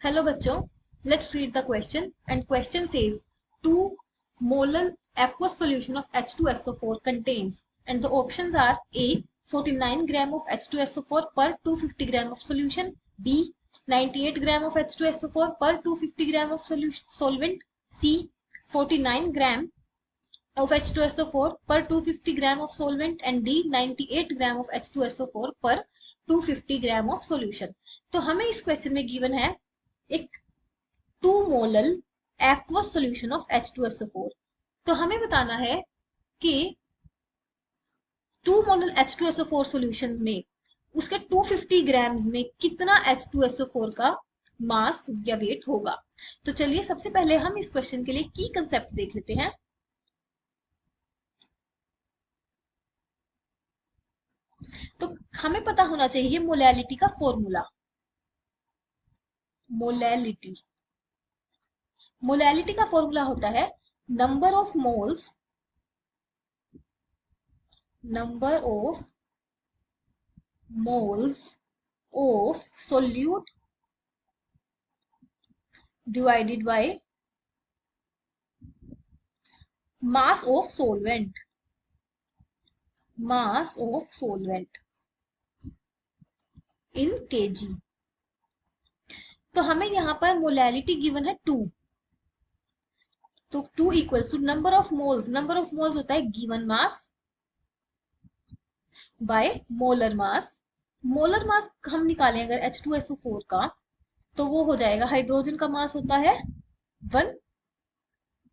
Hello bachcho, let's read the question. And question says 2 molar aqueous solution of H2SO4 contains, and the options are A 49 gram of H2SO4 per 250 gram of solution, B 98 gram of H2SO4 per 250 gram of solvent, C 49 gram of H2SO4 per 250 gram of solvent, and D 98 gram of H2SO4 per 250 gram of solution. तो हमें इस question में given है एक 2 molal aqueous solution of H2SO4। तो हमें बताना है कि 2 मोलल H2SO4 सॉल्यूशन में उसके 250 ग्राम्स में कितना H2SO4 का मास या वेट होगा। तो चलिए सबसे पहले हम इस क्वेश्चन के लिए की कंसेप्ट देख लेते हैं। तो हमें पता होना चाहिए मोलैलिटी का फॉर्मूला। मोलैलिटी का फॉर्मूला होता है number of moles of solute divided by mass of solvent in kg। तो हमें यहाँ पर मोलैलिटी गिवन है 2, तो 2 equals to number of moles होता है given mass by molar mass. Molar mass हम निकालें अगर H2SO4 का, तो वो हो जाएगा, हाइड्रोजन का मास होता है 1,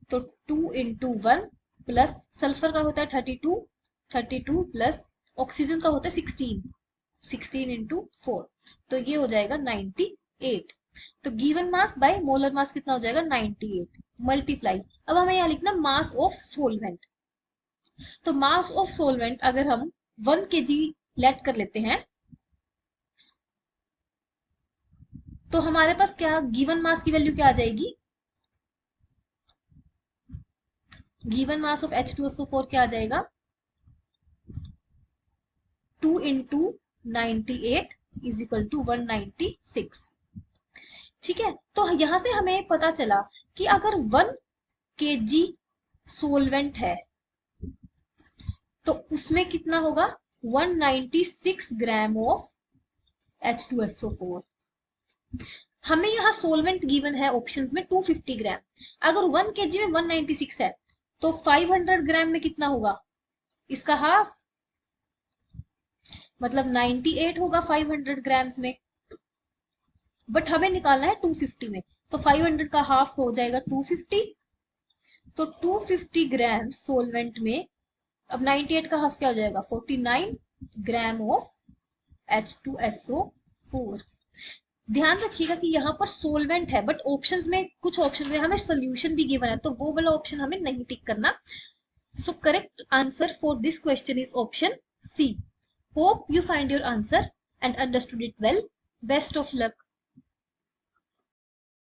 तो 2 इंटू 1 प्लस सल्फर का होता है 32 प्लस ऑक्सीजन का होता है 16 इंटू 4, तो ये हो जाएगा 98। तो गिवन मास बाय मोलर मास कितना हो जाएगा 98 मल्टीप्लाई। अब हमें यहाँ लिखना मास ऑफ सोलवेंट। तो मास ऑफ सोलवेंट अगर हम 1 kg लेट कर लेते हैं, तो हमारे पास क्या गिवन मास की वैल्यू क्या आ जाएगी, गिवन मास ऑफ H2SO4 क्या आ जाएगा 2 इंटू 98 इज इक्वल टू 196। ठीक है, तो यहां से हमें पता चला कि अगर 1 kg सोलवेंट है तो उसमें कितना होगा 196 ग्राम ऑफ H2SO4। हमें यहाँ सोलवेंट गिवन है ऑप्शंस में 250 ग्राम, अगर 1 kg में 196 है तो 500 ग्राम में कितना होगा, इसका हाफ, मतलब 98 होगा 500 ग्राम्स में, बट हमें निकालना है 250 में, तो 500 का हाफ हो जाएगा 250, तो 250 ग्राम सोलवेंट में अब 98 का हाफ क्या हो जाएगा 49 ग्राम ऑफ H2SO4। ध्यान रखिएगा कि यहाँ पर सोलवेंट है, बट ऑप्शंस में कुछ ऑप्शन में हमें सोल्यूशन भी गिवन है, तो वो वाला ऑप्शन हमें नहीं टिक करना। So correct answer for this question is option C. Hope you find your answer and understood it well. Best of luck.